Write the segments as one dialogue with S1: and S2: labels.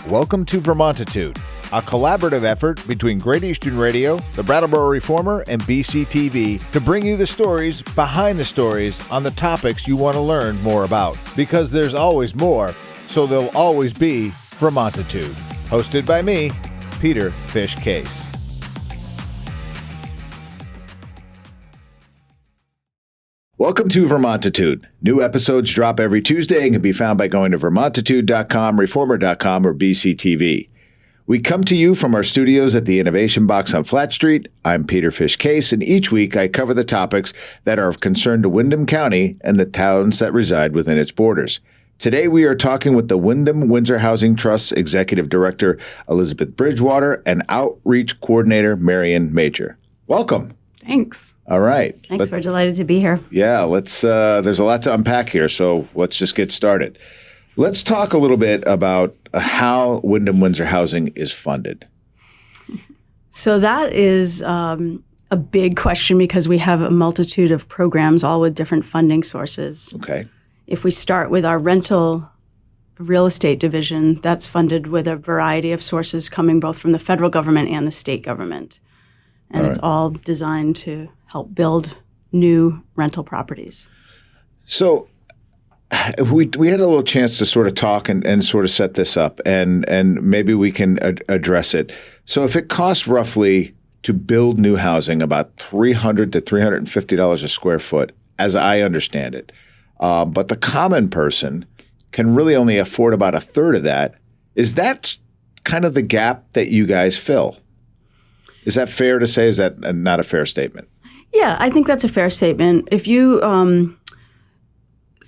S1: Welcome to Vermontitude, a collaborative effort between Great Eastern Radio, the Brattleboro Reformer, and BCTV to bring you the stories behind the stories on the topics you want to learn more about. Because there's always more, so there'll always be Vermontitude. Hosted by me, Peter Fish Case. Welcome to Vermontitude. New episodes drop every Tuesday and can be found by going to vermontitude.com, reformer.com, or BCTV. We come to you from our studios at the Innovation Box on Flat Street. I'm Peter Fish Case, and each week I cover the topics that are of concern to Windham County and the towns that reside within its borders. Today we are talking with the Windham Windsor Housing Trust Executive Director Elizabeth Bridgewater and Outreach Coordinator Marion Major. Welcome.
S2: Thanks.
S1: All right.
S2: Thanks. We're delighted to be here.
S1: Yeah, there's a lot to unpack here, so let's just get started. Let's talk a little bit about how Windham Windsor Housing is funded.
S2: So that is a big question because we have a multitude of programs, all with different funding sources.
S1: Okay.
S2: If we start with our rental real estate division, that's funded with a variety of sources coming both from the federal government and the state government. And it's all designed to help build new rental properties.
S1: So we had a little chance to sort of talk and sort of set this up, and maybe we can address it. So if it costs roughly to build new housing about $300 to $350 a square foot, as I understand it, but the common person can really only afford about a third of that, is that kind of the gap that you guys fill? Is that fair to say? Is that not a fair statement?
S2: Yeah, I think that's a fair statement. If you,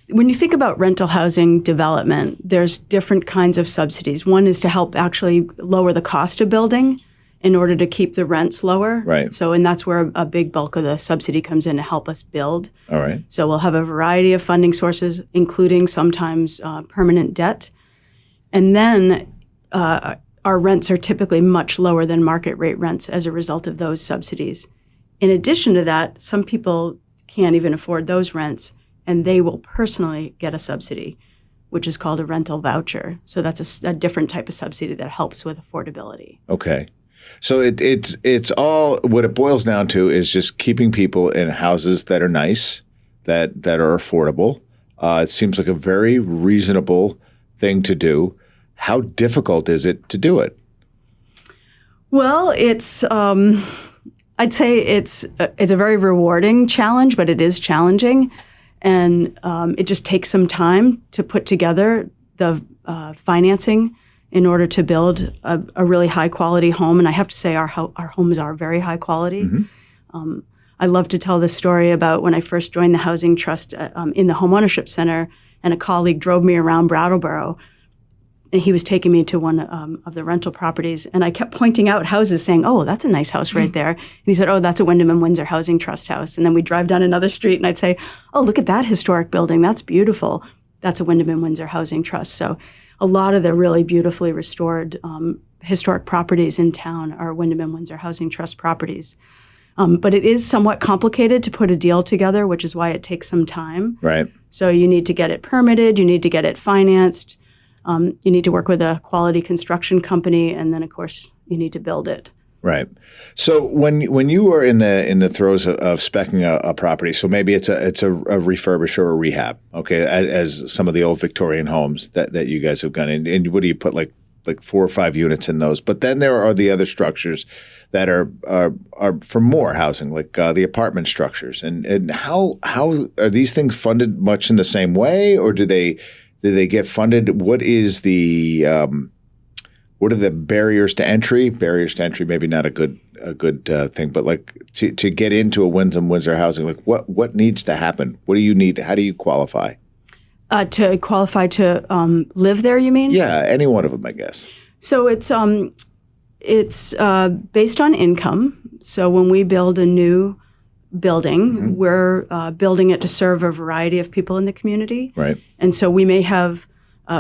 S2: when you think about rental housing development, there's different kinds of subsidies. One is to help actually lower the cost of building in order to keep the rents lower.
S1: Right.
S2: So, and that's where a big bulk of the subsidy comes in to help us build.
S1: All right.
S2: So we'll have a variety of funding sources, including sometimes permanent debt. And then our rents are typically much lower than market rate rents as a result of those subsidies. In addition to that, some people can't even afford those rents, and they will personally get a subsidy, which is called a rental voucher. So that's a different type of subsidy that helps with affordability.
S1: Okay. So it's all, what it boils down to is just keeping people in houses that are nice, that are affordable. It seems like a very reasonable thing to do. How difficult is it to do it?
S2: Well, it's I'd say it's a very rewarding challenge, but it is challenging, and it just takes some time to put together the financing in order to build a really high quality home. And I have to say, our homes are very high quality. Mm-hmm. I love to tell this story about when I first joined the Housing Trust in the Homeownership Center, and a colleague drove me around Brattleboro. And he was taking me to one of the rental properties, and I kept pointing out houses saying, "Oh, that's a nice house right there." And he said, "Oh, that's a Windham Windsor Housing Trust house." And then we'd drive down another street, and I'd say, "Oh, look at that historic building. That's beautiful. That's a Windham Windsor Housing Trust." So a lot of the really beautifully restored historic properties in town are Windham Windsor Housing Trust properties. But it is somewhat complicated to put a deal together, which is why it takes some time.
S1: Right.
S2: So you need to get it permitted. You need to get it financed. You need to work with a quality construction company, and then, of course, you need to build it.
S1: Right. So when you are in the throes of speccing a property, so maybe it's a refurbish or a rehab, okay, as some of the old Victorian homes that you guys have gone in, and what do you put like 4 or 5 units in those? But then there are the other structures that are for more housing, like the apartment structures, and how are these things funded much in the same way, or do they get funded? What is what are the barriers to entry? Barriers to entry, maybe not a good thing, but like to get into a Windham Windsor housing, like what needs to happen? What do you need? How do you qualify?
S2: To qualify to live there, you mean?
S1: Yeah, any one of them, I guess.
S2: So it's based on income. So when we build a new building, mm-hmm. we're building it to serve a variety of people in the community.
S1: Right.
S2: And so we may have,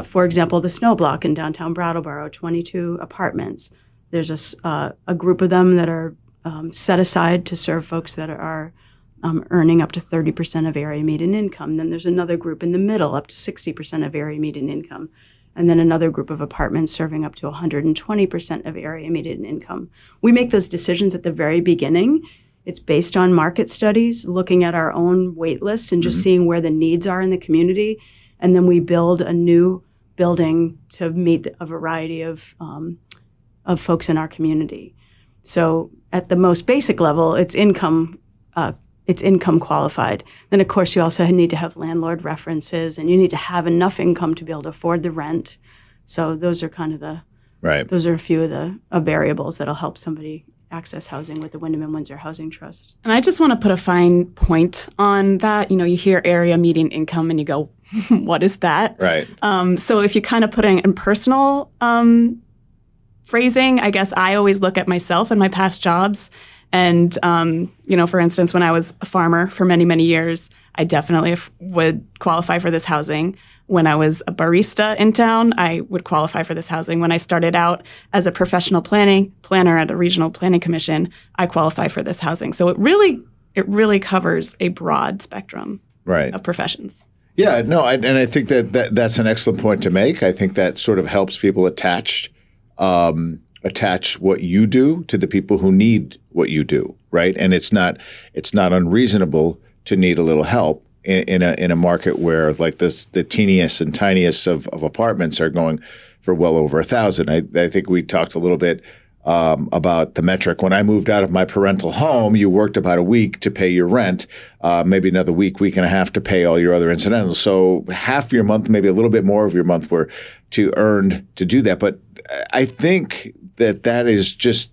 S2: for example, the Snow Block in downtown Brattleboro, 22 apartments. There's a group of them that are set aside to serve folks that are earning up to 30% of area median income. Then there's another group in the middle, up to 60% of area median income. and then another group of apartments serving up to 120% of area median income. We make those decisions at the very beginning. It's based on market studies, looking at our own wait lists and just seeing where the needs are in the community. And then we build a new building to meet a variety of folks in our community. So at the most basic level, it's income qualified. Then, of course, you also need to have landlord references, and you need to have enough income to be able to afford the rent. So those are kind of those are a few of the variables that'll help somebody access housing with the Windham Windsor Housing Trust.
S3: And I just want to put a fine point on that. You hear area median income and you go, what is that?
S1: Right.
S3: So if you kind of put it in personal phrasing, I guess I always look at myself and my past jobs. And, for instance, when I was a farmer for many, many years, I definitely would qualify for this housing. When I was a barista in town, I would qualify for this housing. When I started out as a professional planner at a regional planning commission, I qualify for this housing. So it really covers a broad spectrum of professions.
S1: Yeah, no, and I think that's an excellent point to make. I think that sort of helps people attach what you do to the people who need what you do, right? And it's not unreasonable to need a little help in a market where like the teeniest and tiniest of apartments are going for well over $1,000. I think we talked a little bit about the metric. When I moved out of my parental home, you worked about a week to pay your rent, maybe another week and a half to pay all your other incidentals. So half your month, maybe a little bit more of your month were to earn to do that. But I think that is just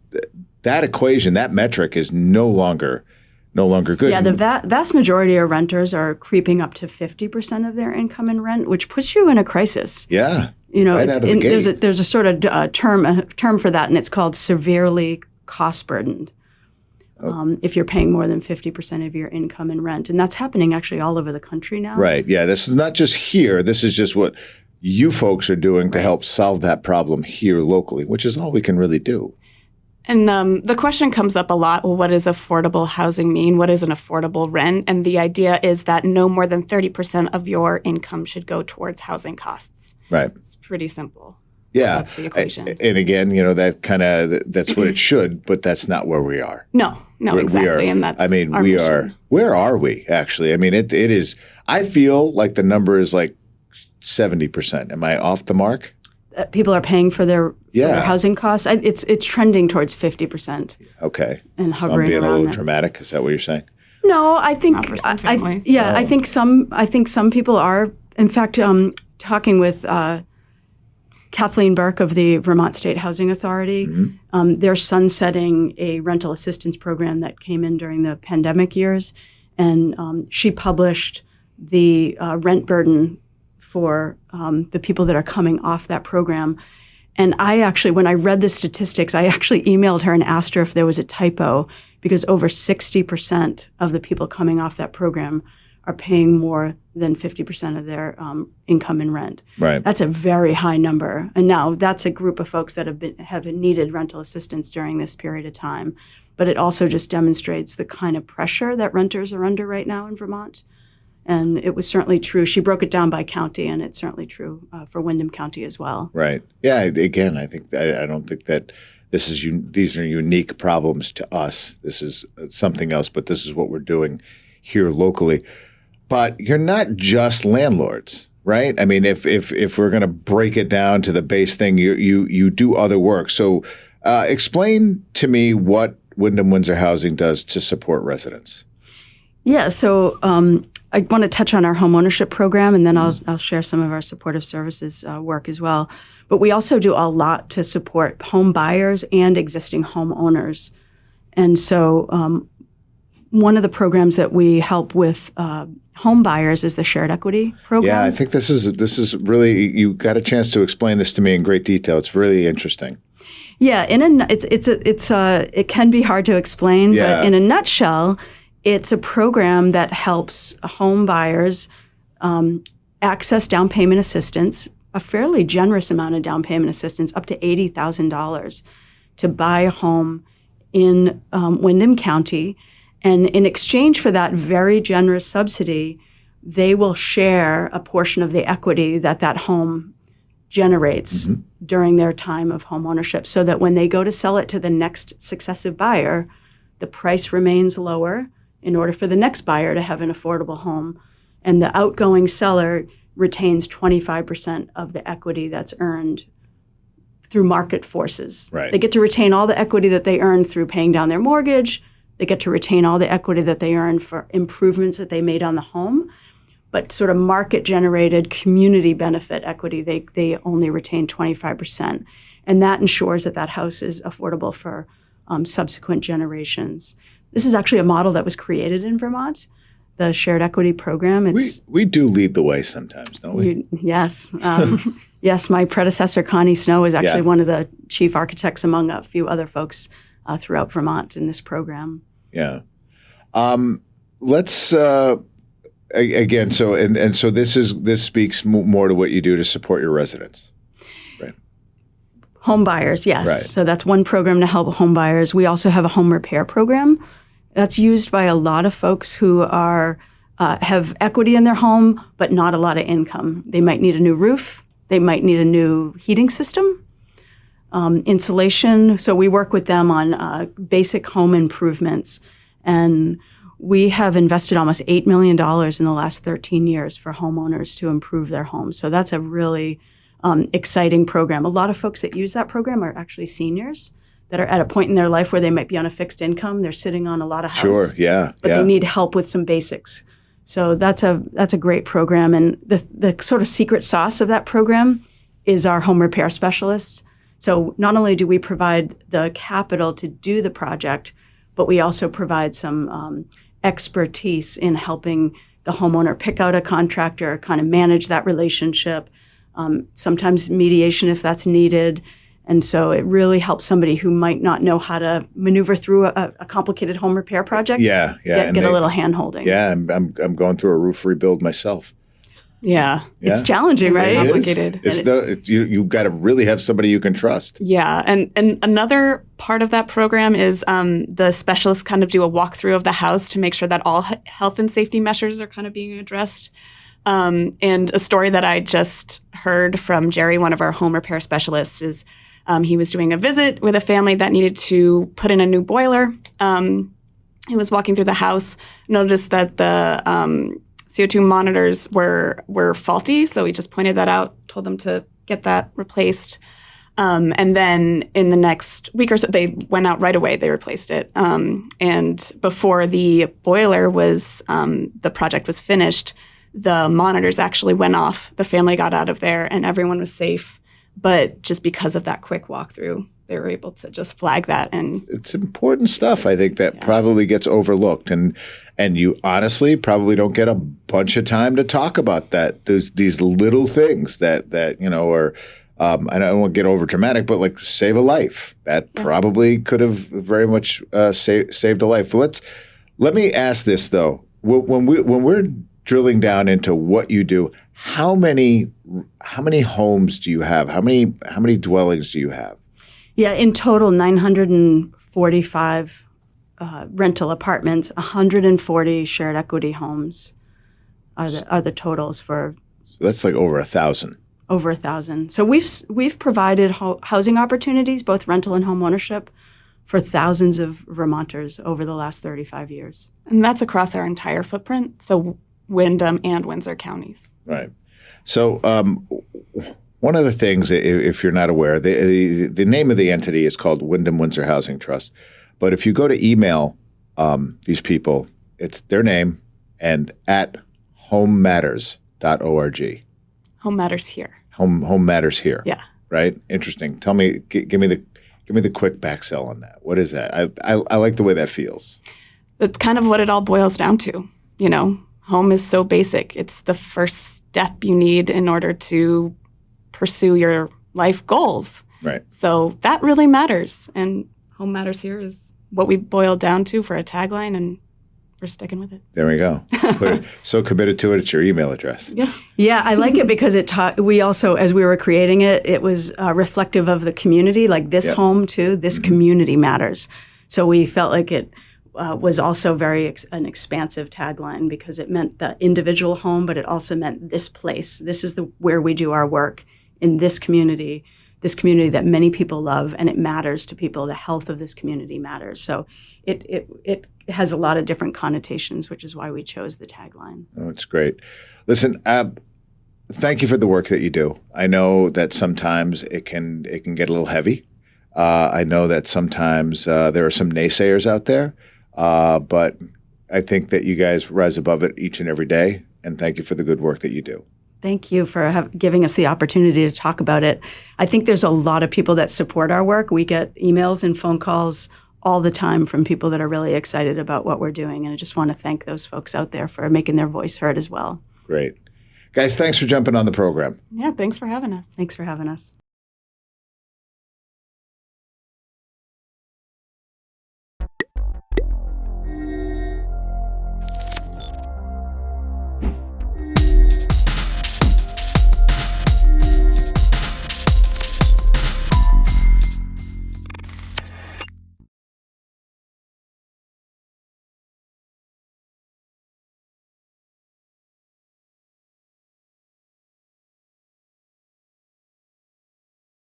S1: that equation, that metric is no longer good.
S2: Yeah, the vast majority of renters are creeping up to 50% of their income in rent, which puts you in a crisis.
S1: Yeah.
S2: There's a sort of term for that, and it's called severely cost burdened. If you're paying more than 50% of your income in rent, and that's happening actually all over the country now.
S1: Right. Yeah. This is not just here. This is just what you folks are doing to help solve that problem here locally, which is all we can really do.
S3: And the question comes up a lot, well, what does affordable housing mean? What is an affordable rent? And the idea is that no more than 30% of your income should go towards housing costs.
S1: Right.
S3: It's pretty simple.
S1: Yeah.
S3: That's the equation.
S1: And again, that's what it should, but that's not where we are.
S3: No, exactly. And that's our mission.
S1: Where are we actually? I mean, it is, I feel like the number is like 70%. Am I off the mark?
S2: People are paying for their housing costs. It's trending towards 50%.
S1: Okay.
S2: And hovering
S1: I'm being
S2: around
S1: a little
S2: there.
S1: dramatic. Is that what you're saying?
S2: No, I think
S3: Not for some families.
S2: I think some people are. In fact, talking with Kathleen Burke of the Vermont State Housing Authority, they're sunsetting a rental assistance program that came in during the pandemic years, and she published the rent burden for the people that are coming off that program. And when I read the statistics, I actually emailed her and asked her if there was a typo, because over 60% of the people coming off that program are paying more than 50% of their income in rent.
S1: Right.
S2: That's a very high number. And now that's a group of folks that have needed rental assistance during this period of time. But it also just demonstrates the kind of pressure that renters are under right now in Vermont. And it was certainly true. She broke it down by county, and it's certainly true for Windham County as well.
S1: Right. Yeah. Again, I don't think that these are unique problems to us. This is something else, but this is what we're doing here locally. But you're not just landlords, right? I mean, if we're going to break it down to the base thing, you do other work. So explain to me what Windham Windsor Housing does to support residents.
S2: Yeah. So I want to touch on our home ownership program, and then I'll share some of our supportive services work as well. But we also do a lot to support home buyers and existing homeowners. And so one of the programs that we help with home buyers is the shared equity program.
S1: Yeah, I think this is really, you got a chance to explain this to me in great detail. It's really interesting.
S2: Yeah, it can be hard to explain, but in a nutshell, it's a program that helps home buyers access down payment assistance, a fairly generous amount of down payment assistance, up to $80,000 to buy a home in Windham County. And in exchange for that very generous subsidy, they will share a portion of the equity that home generates during their time of home ownership, so that when they go to sell it to the next successive buyer, the price remains lower in order for the next buyer to have an affordable home. And the outgoing seller retains 25% of the equity that's earned through market forces.
S1: Right.
S2: They get to retain all the equity that they earned through paying down their mortgage. They get to retain all the equity that they earned for improvements that they made on the home. But sort of market-generated community benefit equity, they only retain 25%. And that ensures that that house is affordable for subsequent generations. This is actually a model that was created in Vermont, the shared equity program.
S1: We do lead the way sometimes, don't we?
S2: Yes. Yes, my predecessor, Connie Snow, is actually one of the chief architects among a few other folks throughout Vermont in this program.
S1: Yeah. Let's again. So this speaks more to what you do to support your residents, right?
S2: Home buyers, yes.
S1: Right.
S2: So that's one program to help home buyers. We also have a home repair program that's used by a lot of folks who are have equity in their home, but not a lot of income. They might need a new roof. They might need a new heating system, insulation. So we work with them on basic home improvements. And we have invested almost $8 million in the last 13 years for homeowners to improve their homes. So that's a really exciting program. A lot of folks that use that program are actually seniors that are at a point in their life where they might be on a fixed income. They're sitting on a lot of house.
S1: Sure, yeah.
S2: But they need help with some basics. So that's a great program. And the sort of secret sauce of that program is our home repair specialists. So not only do we provide the capital to do the project, but we also provide some expertise in helping the homeowner pick out a contractor, kind of manage that relationship, sometimes mediation if that's needed. And so it really helps somebody who might not know how to maneuver through a complicated home repair project.
S1: Get
S2: a little hand-holding.
S1: Yeah, I'm going through a roof rebuild myself.
S3: Yeah.
S2: It's challenging, right?
S3: It's complicated.
S1: You got to really have somebody you can trust.
S3: Yeah. And another part of that program is the specialists kind of do a walkthrough of the house to make sure that all health and safety measures are kind of being addressed. And a story that I just heard from Jerry, one of our home repair specialists, is he was doing a visit with a family that needed to put in a new boiler. He was walking through the house, noticed that the CO2 monitors were faulty, so he just pointed that out, told them to get that replaced. And then in the next week or so, they went out right away. They replaced it. And before the boiler was, the project was finished, the monitors actually went off. The family got out of there, and everyone was safe. But just because of that quick walkthrough, they were able to just flag that. And
S1: it's important stuff, I think, that probably gets overlooked. And you honestly probably don't get a bunch of time to talk about that. There's these little things that are, I don't want to get over dramatic, but like save a life. That probably could have very much saved a life. Let me ask this though. When we're drilling down into what you do, how many homes do you have? How many dwellings do you have?
S2: Yeah, in total, 945 rental apartments, 140 shared equity homes are the totals for.
S1: So that's like over 1,000.
S2: Over 1,000. So we've provided housing opportunities, both rental and home ownership, for thousands of Vermonters over the last 35 years.
S3: And that's across our entire footprint, so Windham and Windsor counties.
S1: Right. So one of the things, if you're not aware, the name of the entity is called Windham Windsor Housing Trust. But if you go to email these people, it's their name and at homematters.org.
S3: Home Matters Here.
S1: Home Matters Here.
S3: Yeah.
S1: Right? Interesting. Tell me, give me the quick back sell on that. What is that? I like the way that feels.
S3: That's kind of what it all boils down to. Home is so basic. It's the first step you need in order to pursue your life goals.
S1: Right.
S3: So that really matters. And Home Matters Here is what we boiled down to for a tagline, and we're sticking with it.
S1: There we go. So committed to it, it's your email address.
S2: Yeah. Yeah, I like it because we also, as we were creating it, it was reflective of the community, like this home too, this community matters. So we felt like it was also an expansive tagline because it meant the individual home, but it also meant this place. This is where we do our work in this community that many people love, and it matters to people. The health of this community matters. So it has a lot of different connotations, which is why we chose the tagline.
S1: Oh, it's great. Listen, thank you for the work that you do. I know that sometimes it can get a little heavy. I know that sometimes there are some naysayers out there, but I think that you guys rise above it each and every day. And thank you for the good work that you do.
S2: Thank you for giving us the opportunity to talk about it. I think there's a lot of people that support our work. We get emails and phone calls all the time from people that are really excited about what we're doing. And I just want to thank those folks out there for making their voice heard as well.
S1: Great. Guys, thanks for jumping on the program.
S3: Yeah, thanks for having us.
S2: Thanks for having us.